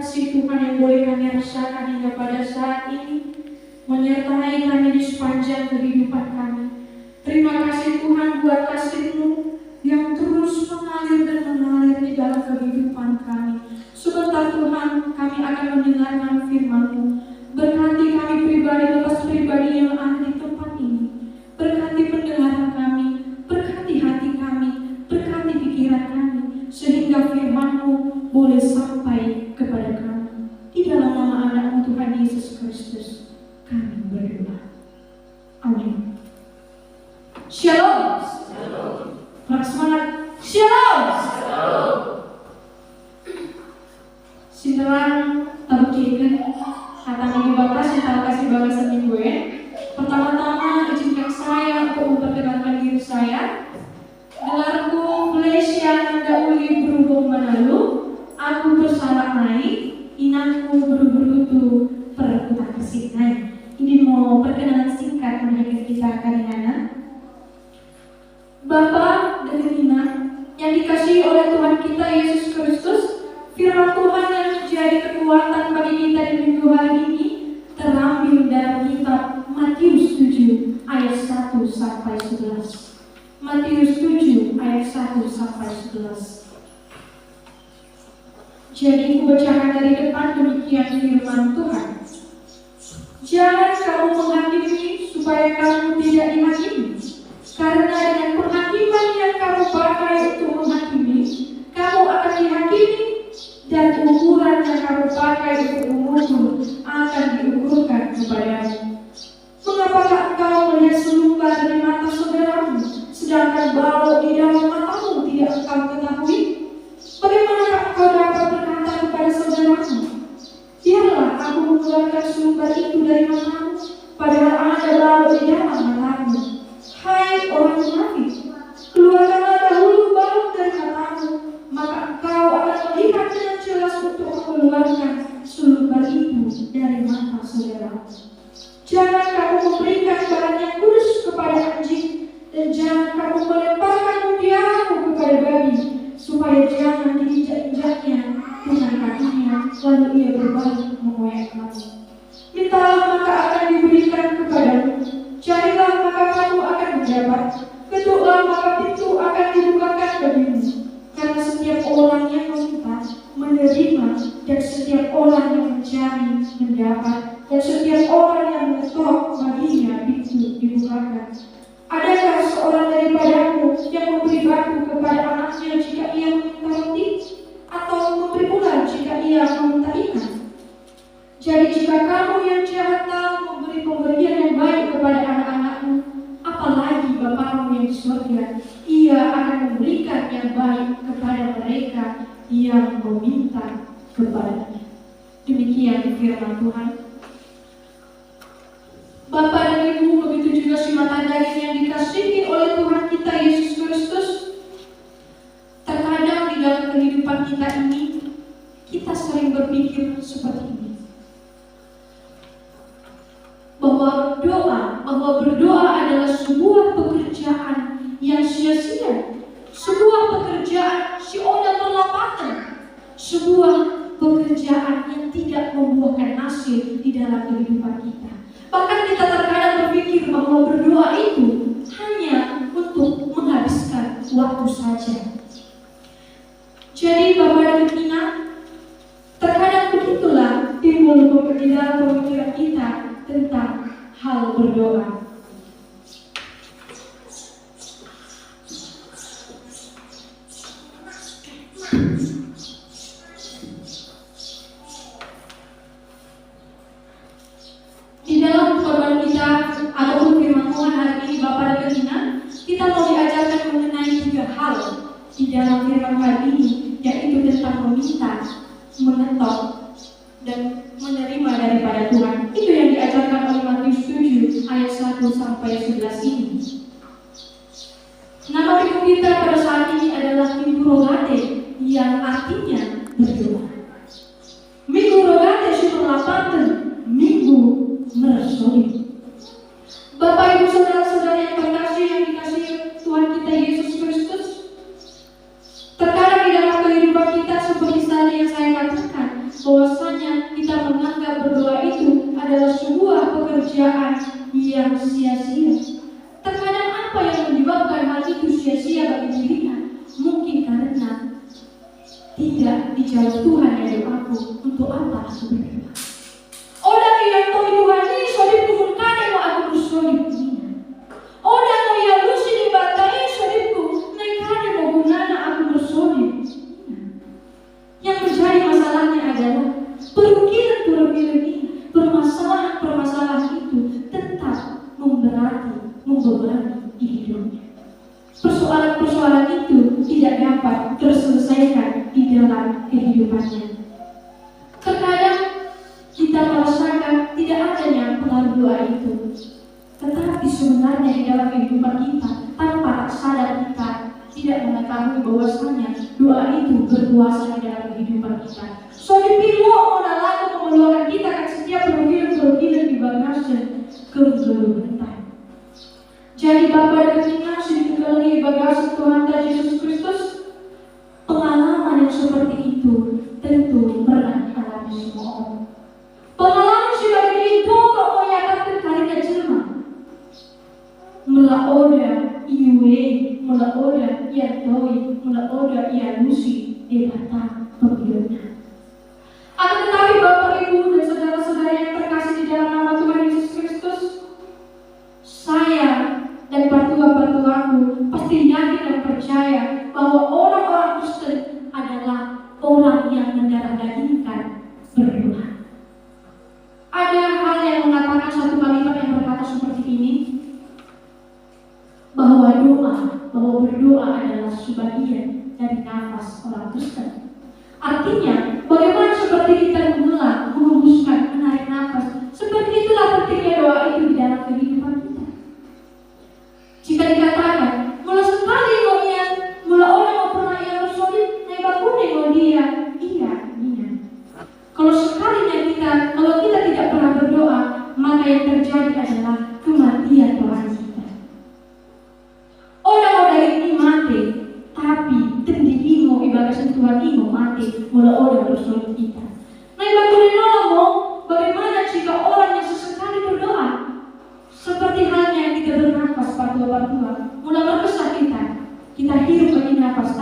kasih Tuhan yang boleh kami rasakan hingga pada saat ini, menyertai kami di sepanjang kehidupan kami. Terima kasih Tuhan buat kasih-Mu yang terus mengalir dan mengalir di dalam kehidupan kami. Sebentar Tuhan, kami akan mendengarkan firman-Mu. Berkati kami pribadi lepas pribadi yang ada di tempat ini. Berkati pendengaran kami, berkati hati kami, berkati pikiran kami, sehingga firman-Mu boleh sampai kepada kami. Di dalam nama anak-Mu Tuhan Yesus Kristus, kami berdoa. Amin. Shalom. Selamat semangat. Shalom. Sinteran terkikin kata minggu batas yang tahu kasih balasan minggu ya. Pertama-tama izinkan saya untuk memperkenalkan diri saya. Gelarku Malaysia Nandauli berhubung menalu. Aku bersalah naik. Inangku beru-berutu perkutak kesih naik. Ini mau perkenalan singkat mengenai kita kadang-kadang. Bapak dan Ibu yang dikasihi oleh Tuhan kita Yesus Kristus, firman Tuhan yang menjadi kekuatan bagi kita di minggu hari ini terambil dari kitab Matius 7 ayat 1 sampai 11. Matius 7 ayat 1 sampai 11. Jadi kubacakan dari depan demikian firman Tuhan. Jangan kamu menghakimi supaya kamu tidak dihakimi. Karena dengan penghakiman yang kamu pakai untuk menghakimi, kamu akan dihakimi, dan ukuran yang kamu pakai untuk mengukur akan diukurkan kepadamu. Mengapakah engkau melihat selumbar di mata saudaramu, sedangkan balok di dalam matamu tidak engkau ketahui? Bagaimanakah engkau dapat berkata kepada saudaramu, biarlah aku mengeluarkan selumbar itu dari matamu, padahal ada balok di dalam matamu? Hai orang munafik, keluarkanlah dahulu balok dari matamu, maka engkau akan melihat dengan jelas untuk mengeluarkan selumbar itu dari mata saudara. Jangan kamu memberikan barang yang kudus kepada anjing, dan jangan kamu melemparkan mutiaramu kepada babi, supaya jangan diinjak-injaknya dengan kakinya, lalu ia berbalik mengoyak kamu. Mintalah maka akan diberikan kepadamu. Carilah maka kamu akan mendapat, ketuklah maka pintu akan dibukakan bagimu. Karena setiap orang yang meminta menerima, dan setiap orang yang mencari mendapat, dan setiap orang yang mengetok baginya pintu dibukakan. Adakah seorang daripadamu yang memberi batu kepada anaknya jika ia meminta roti, atau memberi ular jika ia meminta ikan? Jadi jika kamu yang jahat tahu memberi pemberian yang baik kepada anak-anakmu, apalagi Bapakmu yang di surga, ia akan memberikan yang baik kepada mereka yang meminta kepadanya. Demikian firman Tuhan. Bapak dan Ibu, begitu juga si mata daging yang dikasihi oleh Tuhan kita Yesus Kristus. Terkadang di dalam kehidupan kita ini, kita sering berpikir seperti ini. Bahwa berdoa adalah sebuah pekerjaan yang sia-sia, sebuah pekerjaan sioda perlapatan, sebuah pekerjaan yang tidak membuahkan hasil di dalam kehidupan kita. Bahkan kita terkadang berpikir bahwa berdoa itu hanya untuk menghabiskan waktu saja. Jadi Bapak dan Ibu, terkadang begitulah timbul di dalam pemikiran kita tentang hal berdoa. Di dalam korban kita ataupun firman Tuhan hari ini Bapak dan Ibu, kita mau diajarkan mengenai 3 hal di dalam firman hari ini, yaitu tentang meminta, mengetok, dan menerima daripada Tuhan. Itu yang diajarkan oleh Matius 7 ayat 1 sampai 11 ini. Nama minggu kita pada saat ini adalah Minggu Rogate, yang artinya berdoa. Minggu Rogate Superlapanten, Minggu Meresoli. Bapak Ibu saudara-saudara yang terkasih, yang dikasihi Tuhan kita Yesus Kristus, terkadang di dalam kehidupan kita seperti tadi yang saya katakan, bahwa tidak dijawab Tuhan ya doaku, untuk apa aku berdoa? Orang yang tahu Tuhan ini solid kumulkane mo aku bersolid ini. Orang yang lusi dibatai solidku, naikane mo gunana aku bersolid. Yang menjadi masalahnya adalah perukilan ini, permasalahan itu tetap membebani hidupnya. Persoalan-persoalan itu tidak dapat terselesaikan di dalam kehidupannya. Terkadang kita merasakan tidak adanya pengaruh doa itu, tetapi sebenarnya di dalam kehidupan kita tanpa sadar kita tidak mengetahui bahwasanya doa itu berkuasa di dalam kehidupan kita. So dipilih laku mengeluarkan kita kan setiap kerugian di bagasi kebenaran. Jadi Bapak dan Ibu sedikit lagi bagasi Tuhan dan Yesus Kristus, pengalaman yang seperti itu tentu pernah dialami semua orang. Pengalaman sebagai itu kok menyatakan karya jelma melaoda iwe, melaoda ia doi, melaoda ia lusi debata pembelanya. Akan tetapi Bapak Ibu dan saudara-saudara yang terkasih di dalam nama Tuhan Yesus Kristus, saya dan partua-partuaku pasti yakin dan percaya bahwa orang-orang Kristen adalah orang yang mendarah dagingkan berdoa. Ada hal yang mengatakan satu kalimat yang berkata seperti ini, bahwa berdoa adalah sebagian dari nafas orang Kristen. Artinya, bagaimana seperti kita mengembuskan, menarik nafas, seperti itulah pentingnya doa itu di dalam kehidupan kita. Jika dikatakan, mula sekali mula orang mau pernah yang bersolid, nembak kuning mau dia, iya. Kalau kita tidak pernah berdoa, maka yang terjadi adalah kematian Tuhan kita. Orang dari ini mati, tapi tendi imo ibadah Tuhan imo mati, mula orang bersolid kita. Nembak kuning mau, bagaimana jika orang yang sesekali berdoa? Seperti halnya kita bernafas partua-partua, mulai berkesah kita hirup bagi nafas,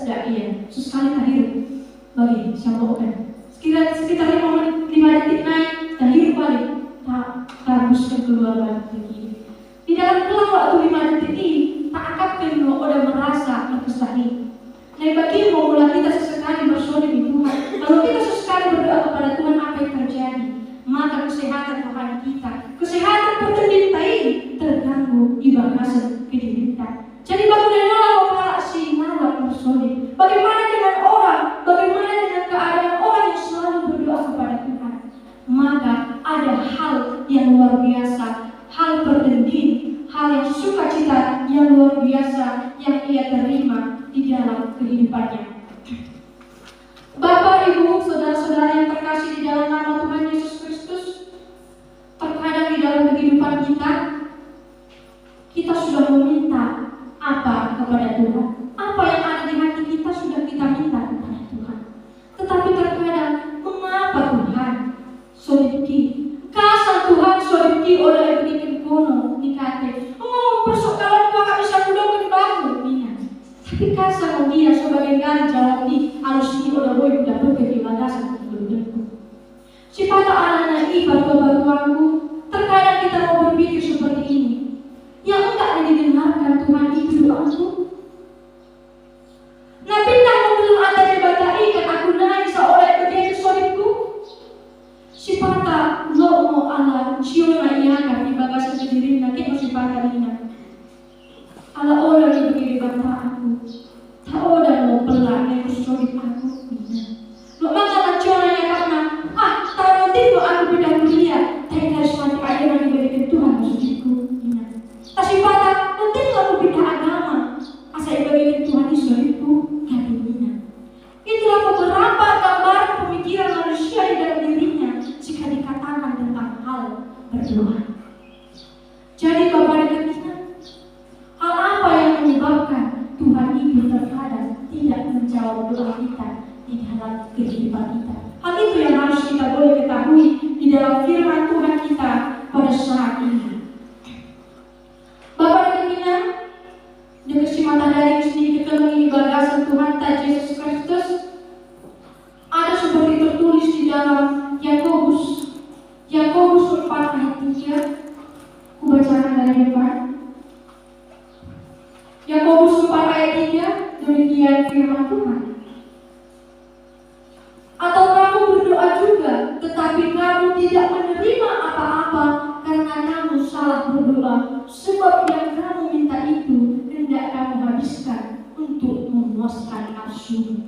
tidak iya, sesekali kita hirup bagi sambungkan. Sekitar 5 detik naik, kita hirup balik, tak hembuskan keluar lagi. Di dalam kelam waktu 5 detik ini, tak akan udah merasa berkesahi. Nah bagi mulai kita sesekali bersolid di Tuhan, kalau kita sesekali berdoa kepada Tuhan, apa yang terjadi? Maka kesehatan rohani kita, kesehatan pertendita ini terganggu di bagasan kehidupan. Jadi bagaimana kalau si nalar bersolid? Bagaimana dengan orang? Bagaimana dengan keadaan orang yang selalu berdoa kepada Tuhan? Maka ada hal yang luar biasa, hal pertendin, hal yang sukacita yang luar biasa yang ia terima di dalam kehidupannya. Bapak, Ibu, saudara-saudara yang terkasih di dalam nama Tuhan Yesus Kristus, terkadang di dalam kehidupan kita sudah meminta apa kepada Tuhan. Apa yang ada di hati kita sudah kita minta kepada Tuhan. Tetapi terkadang, mengapa Tuhan solidki? Kasar Tuhan solidki oleh begini kono dikate. Persoalan kau tak bisa mudahkan bangun. Tapi kasar dia sebagai gani jawab di harus ini udah boy udah pergi bagasan berbentuk. Sifat anak-anak batu-batuanku, terkadang kita mau berpikir seperti ini. Yang enggak didengarkan Tuhan itu doaku. Nah pindah belum ada dibatai kan aku naik seorang bagian solidku. Sifat lo mau ala ciona iya kan di bagasan kediri nanti masih sifat ini. Ala orang yang begini bapa aku, tak ada mau pelan yang solid aku. Lo maka ciona karena tahu tipu aku beda kuliah, tapi harus mati aja nanti berikan Tuhan maksudku. Tapi pada penting aku beda agama, tetapi kamu tidak menerima apa-apa karena kamu salah berdoa. Sebab yang kamu minta itu hendak kamu habiskan untuk memuaskan nafsu.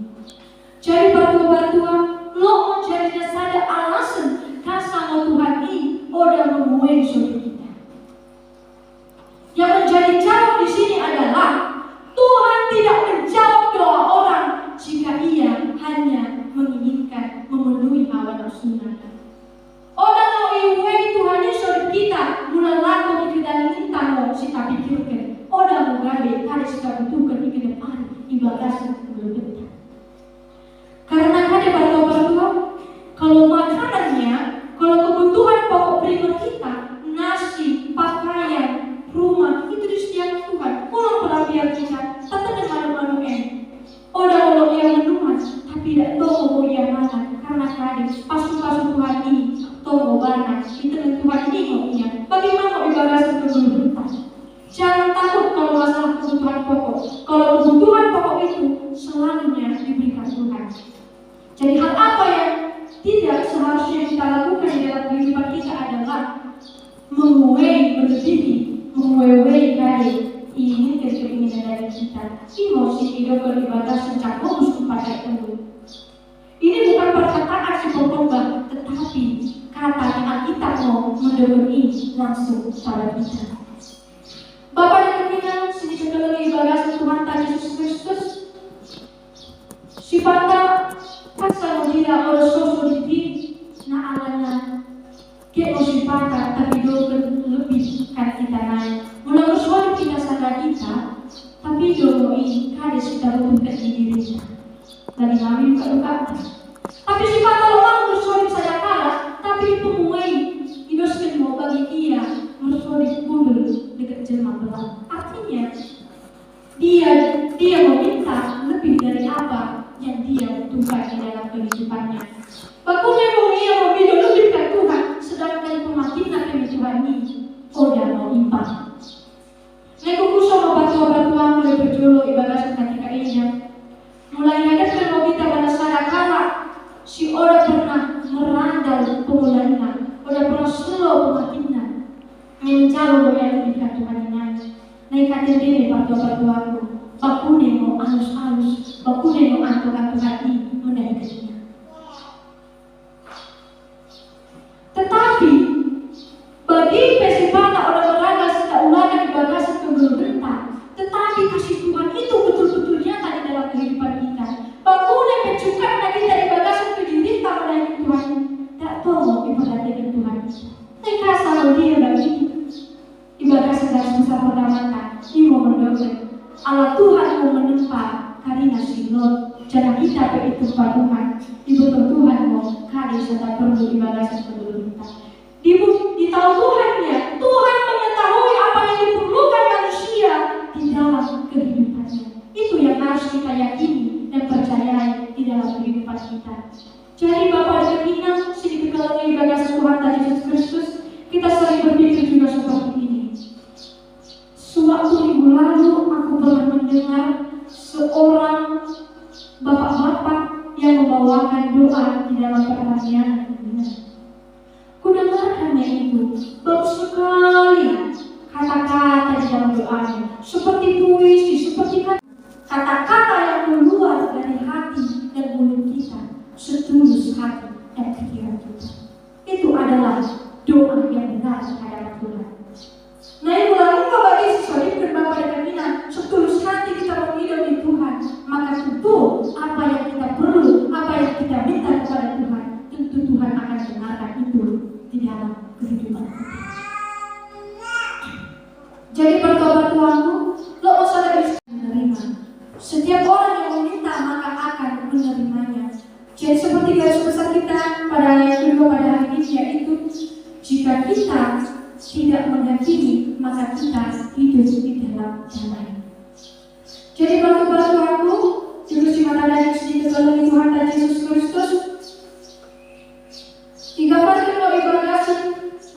Jadi batu-batuan lo menjadinya sada alasan kasar Tuhan ini udah memuai saudara kita. Yang menjadi jawab di sini adalah Tuhan tidak menjawab doa orang jika ia hanya menginginkan memenuhi hawa nafsunya. Orang mau iwei Tuhan Yesus kita mula laku kita minta mau kita pikirkan. Orang mau gawe kali kita butuhkan di depan ibadah berbeda. Karena ada batu-batuan, kalau makanannya, kalau kebutuhan pokok pribadi kita, nasi, pakaian, rumah itu disediakan Tuhan. Orang pelabian kita, tetap dengan manusia. Orang yang menuhan, tapi tidak tahu mau yang mana. Karena kadang pasu-pasu Tuhan ini tahu banget. Itu dengan Tuhan ini maunya. Bagaimana ibadah sebelum jangan takut kalau masalah kebutuhan pokok. Kalau kebutuhan pokok itu selalunya diberikan Tuhan. Jadi hal apa yang tidak seharusnya kita lakukan di dalam kehidupan kita adalah menguei melebihi, menguei dari ingin keinginan dari kita. Emosi hidup beribadah sejak fokus kepada itu. Ini bukan perkataan si pengkhotbah, tetapi kata yang kita mau mendekati langsung pada kita. Bapak dan Ibu sini segala ibadah Tuhan Yesus Kristus. Sifatnya pasal dia orang sosok di na alana kita sifat tapi doa lebih kan kita naik. Mula usul kita sadar kita, tapi doa ini kada kita butuhkan di diri kita. Dari kami buka. Tapi sifat orang usul saya kalah, tapi itu mulai hidupkan mau bagi dia usul dulu dekat jemaat belah. Artinya dia meminta lebih dari apa yang dia butuhkan di dalam kehidupannya. Bakunya ia memilih lebih dari Tuhan, sedangkan pematian dari Tuhan ini dia mau imbang. Nego sama batu-batuan mulai berjolo ibadah ketika ini. Mulai ada fenomena pada sana kala si orang pernah merandal pemulanya, orang pernah slow pematian, mencari yang lebih Tuhan ini. Naik kader diri batu-batuanku. Bakune mau halus-halus, bakune mau antuk-antuk hati menaikkannya. Tetapi bagi pesipana orang beragam tidak ulangan di bagasi keberbentang. Tetapi kasih Tuhan itu betul-betul nyata di dalam kehidupan kita. Bakune mencukat lagi dari bagasi kejurinta menaikkan Tuhan. Tak tahu ibadah dengan Tuhan. Mereka selalu dia bagi ibadah sedang besar perdamaian. Ini mau berdoa. Allah Tuhan mau menempa karina sinod. Jangan kita begitu Tuhan. Ibu Tuhan mau kali serta perlu ibadah sebelum kita. Di tahu Tuhannya, Tuhan mengetahui apa yang diperlukan manusia di dalam kehidupannya. Itu yang harus kita yakini dan percayai di dalam kehidupan kita. Jadi Bapak dan Ibu, sini kedalam ibadah Tuhan Yesus Kristus, kita sering berpikir juga seperti ini. Sewaktu minggu lalu aku pernah mendengar seorang bapak-bapak yang membawakan doa di dalam perhatian. Kudengarkannya itu bagus sekali kata-kata di dalam doanya, seperti puisi, seperti kata-kata yang keluar dari hati dan mulut kita, setulus hati dan pikiran kita. Itu adalah doa yang benar terhadap Tuhan. Nah, yang lalu bagi sesuatu berbapa dengan kita, setulus hati kita menghidupi Tuhan, maka tentu apa yang kita perlu, apa yang kita minta kepada Tuhan, tentu Tuhan akan dengarkan itu di dalam kehidupan kita. Jadi bertobat Tuhanku, lo usah bisa menerima. Setiap orang yang meminta maka akan menerimanya. Jadi seperti garis besar kita pada ayat kedua pada hari ini yaitu jika kita tidak menghakimi maka kita hidup di dalam damai. Jadi bertobat Tuhanku, juru mata dari sedikit dalam Tuhan Yesus Kristus. Digambarkan oleh ibadah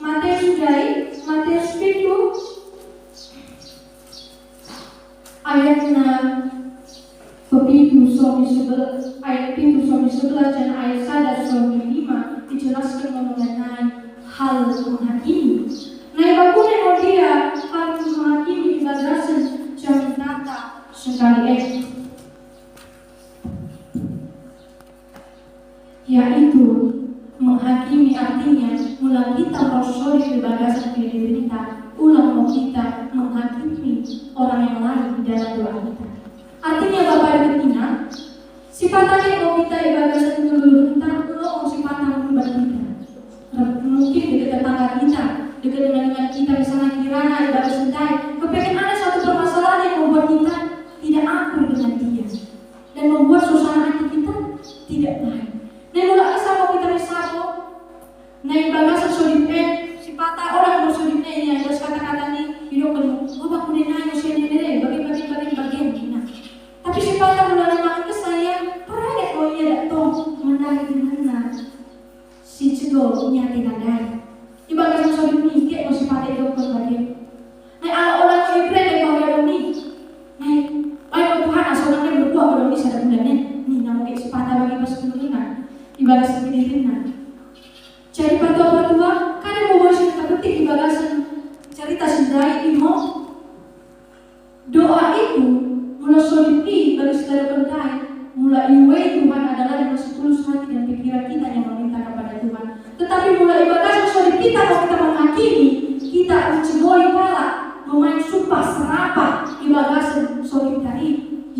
Matius Sudai, Matius 7 ayat 6 begitu suami 11 ayat 7 suami 11 dan ayat 1 suami 5 di dijelaskan mengenai hal menghakimi. Nah, bagusnya dia hal menghakimi bagasan jamin data sekali yaitu menghakimi artinya mula kita merosot di bagasan kita, ulang mau kita menghakimi orang yang lain di dalam doa kita. Artinya Bapak dan Ibu, sifatnya mau kita ibadasan dulu tentang mau sifatnya merubah kita. Mungkin dekat tetangga kita, dekat dengan kita misalnya kirana ibadah sedai, kepengen ada satu permasalahan yang membuat kita tidak akur dengan dia dan membuat suasana hati kita tidak baik. Nah, mulai sama kita bersama, nah ibadasan sodipet, sifatnya orang bersodipnya ini ada kata-kata ini hidup penuh. Oh, aku denai usia ini bagian kita. Tapi sifatnya mulai makin ke saya, peraya kalau ia datang menari di mana si cedol nyati nadai. Ibadasan sodipnya dia masih sifatnya hidup bagian. Nah, ala orang yang berada di bawah ini, nah, baik Tuhan asalnya berdua kalau ini sadar bulannya, nih namanya sifatnya bagi pas penurunan. Ibadah seperti ini. Jadi patua-patua kadang mau bahas kita penting ibadah cerita sendiri imo. Doa itu mulai solipi bagi saudara pentai, mulai iwe Tuhan adalah yang setulus hati dan pikiran kita yang meminta kepada Tuhan. Tetapi mulai ibadah solip kita kalau kita menghakimi, kita mencemooh kala, memain sumpah serapah ibadah solip tadi,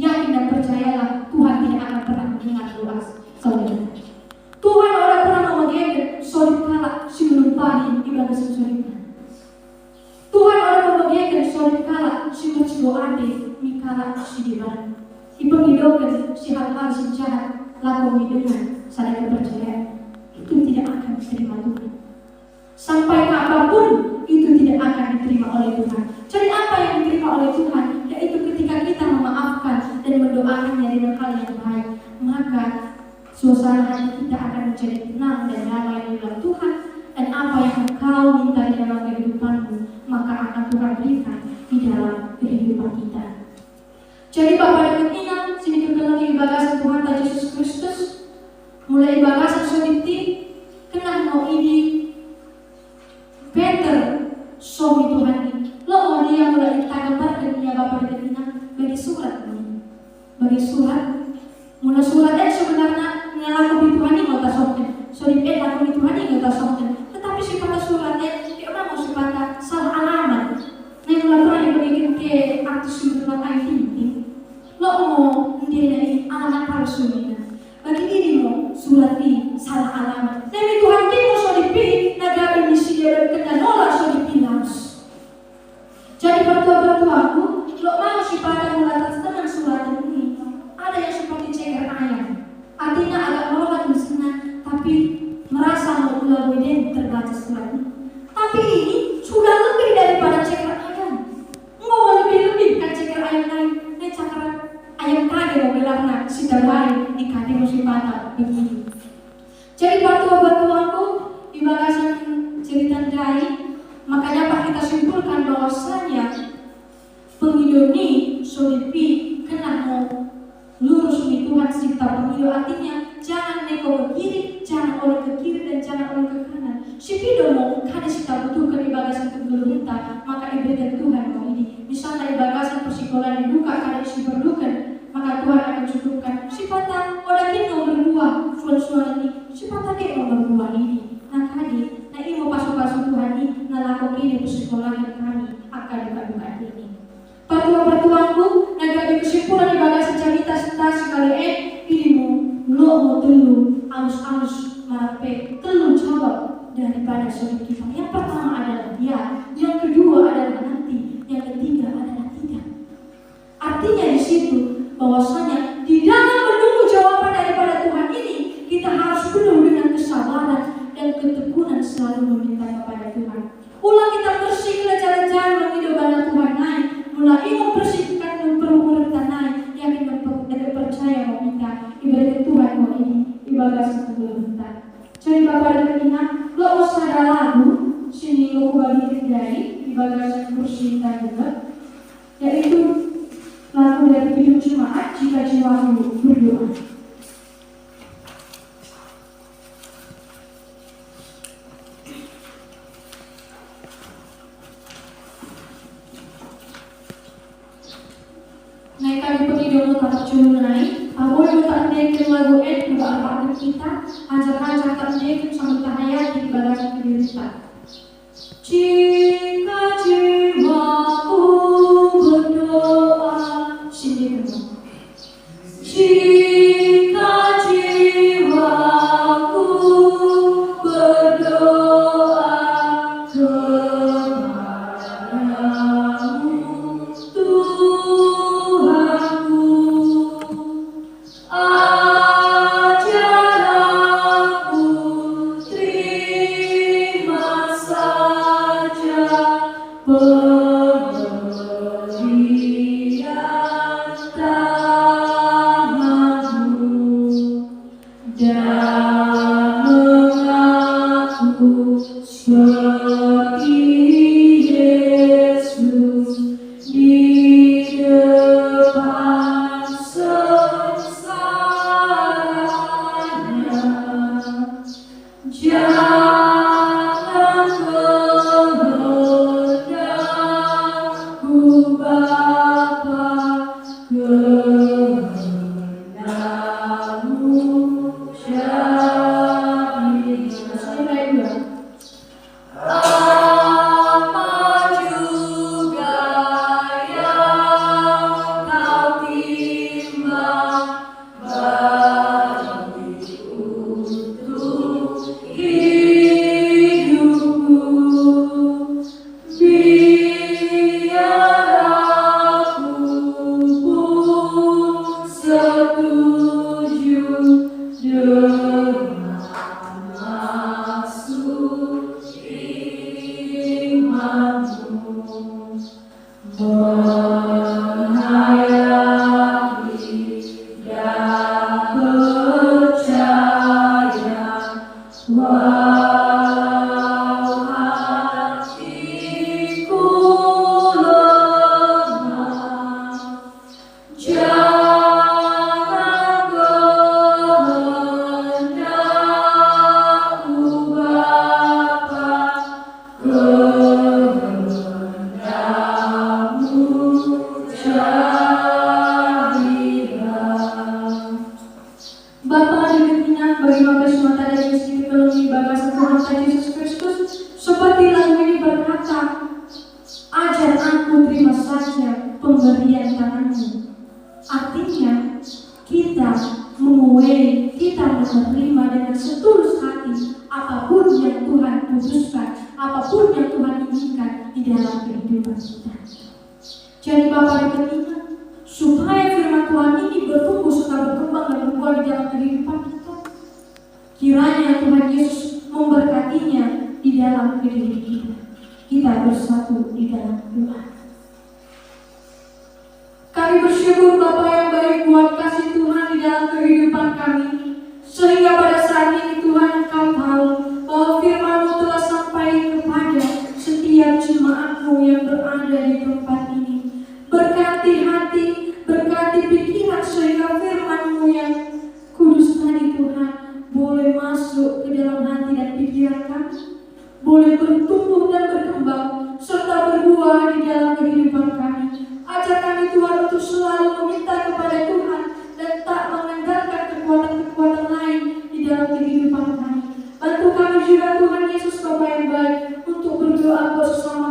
yakin dan percayalah Tuhan tidak akan pernah mendengar doa saudara. Tuhan orang pernah membagikan solid kala si menumpahi ibadah solidnya. Tuhan orang membagikan solid kala si bercidoate mikala si diban. Ipengidaukan si hal-hal si jahat laku dengan sadar kepercayaan itu tidak akan diterima Tuhan. Sampai apapun itu tidak akan diterima oleh Tuhan. Jadi apa yang diterima oleh Tuhan? Yaitu ketika kita memaafkan dan mendoakannya dengan hal yang baik, maka suasana hati kita akan menjadi tenang dan damai di dalam Tuhan, dan apa yang engkau minta di dalam kehidupanmu maka akan Tuhan berikan di dalam kehidupan kita. Jadi Bapak dan Ibu, sini kenal ibadah Tuhan Yesus Kristus, mulai ibadah sodipti, kenal mau ini better suami Tuhan ini. Lo mau dia mulai kita gambarkan dia Bapak dan Ibu bagi surat ini, bagi surat, mulai suratnya sebenarnya laku Tuhan ini nggak tasoknya, sorry laku Tuhan ini nggak tasoknya. Tetapi sifatnya suratnya dia memang sifatnya salah alamat. Nah yang pernah dibagikan ke artis yang IT ini, lo mau menjadi alamat palsu ini. Bagi ini mau surat ini salah alamat. Tapi Tuhan ini mau sodipi negara misi dia berkata nolak sodipi langsung. Jadi pertua-pertua aku, lo mau sifatnya mulai tenang surat ini. Ada yang seperti ceker ayam. Artinya agak merohat di sana, tapi merasa mau ulang ini terbaca surat. Tapi ini sudah lebih daripada ceker ayam. Mau lebih kan ceker ayam lain. Ini ceker ayam tadi mau bilangnya si terbaik di kaki musim patah begini. Jadi batu-batuanku ibarasan cerita dari, maka dapat kita simpulkan bahwasanya penghidup ini solipi kena mau lurus di Tuhan cipta pemilu, artinya jangan neko ke kiri, jangan oleh ke kiri dan jangan oleh ke kanan. Si pidomo kada kita butuhkan ibagasan kegelurutan, maka iberikan Tuhan mau ini. Misalnya ibagasan persikolahan dibuka kada isi perlukan, maka Tuhan akan cukupkan. Sifatnya orang ini mau berbuah, suara-suara ini, sifatnya dia mau berbuah ini. Nah kali, nah ini mau pasuk-pasuk Tuhan ini, nah lakukan ini persikolahan kami akan dibuka ini. Pertua-pertuanku, naga di kesimpulan ibadah sejarita sentasi kali ilimu lo mau telu alus-alus marape telu jawab daripada soal kita. Yang pertama adalah ya, yang kedua adalah nanti, yang ketiga adalah tidak. Artinya di situ bahwasanya di dalam menunggu jawaban daripada Tuhan ini kita harus penuh dengan kesabaran dan ketekunan selalu meminta kepada Tuhan. Ulang kita bersihkan jalan-jalan yang hidup Tuhan naik. Mulai membersihkan perumuran tanah yang kita percaya mau kita ibadah Tuhan mau ini ibadah sebelum kita. Jadi Bapak dan Ibu, lo usah ada lagu sini lo bagi dari ibadah kursi kita juga, yaitu lagu dari hidup jemaat jika jiwamu berdoa. yang tak culunai, boleh tak dekin lagu juga apa kita, ajak-ajak tak dekin sambil tahayati bagasi pendirian. Jika jiwaku berdoa, sini kamu. Jika jiwaku berdoa kepadamu, Tuhanku, ajar aku terima saja pemberian tanganmu dan mengaku seperti Yesus di depan sengsaranya. Jangan kehendakku Bapa, kehendakmu jadi. Apa juga yang kau timbang bagi untuk hidupku, biar aku pun setuju dengan maksud imanmu, menghayati dan percaya walau hatiku lemah. Jangan kehendakmu Bapa, kehendakmu jadilah. Bapa diberikan bagi Bapak semata dari Yesus melalui bagasi Tuhan Yesus Kristus, seperti lagu ini berkata, ajar aku terima saja pemberian tanganmu. Artinya kita menguasai, kita menerima dengan setulus hati apapun yang Tuhan putuskan, apapun yang Tuhan inginkan di dalam kehidupan kita. Jadi Bapak diberikan supaya firman Tuhan ini bertumbuh serta berkembang dan berbuah di dalam kehidupan kita. Kiranya Tuhan Yesus memberkatinya di dalam kehidupan kita. Kita bersatu di dalam Tuhan. Kami bersyukur Bapa yang baik buat kasih Tuhan di dalam kehidupan kami, sehingga pada saat ini Tuhan Engkau tahu bahwa firman-Mu telah sampai kepada setiap jemaat-Mu yang berada di tempat ini. Berkati hati, berkati pikiran, sehingga firman-Mu yang kudus tadi Tuhan boleh masuk ke dalam hati dan pikiran kami, boleh bertumbuh dan berkembang serta berbuah di dalam kehidupan kami. Ajar kami Tuhan untuk selalu meminta kepada Tuhan dan tak mengandalkan kekuatan-kekuatan lain di dalam kehidupan kami. Bantu kami juga Tuhan Yesus Bapa yang baik untuk berdoa bersama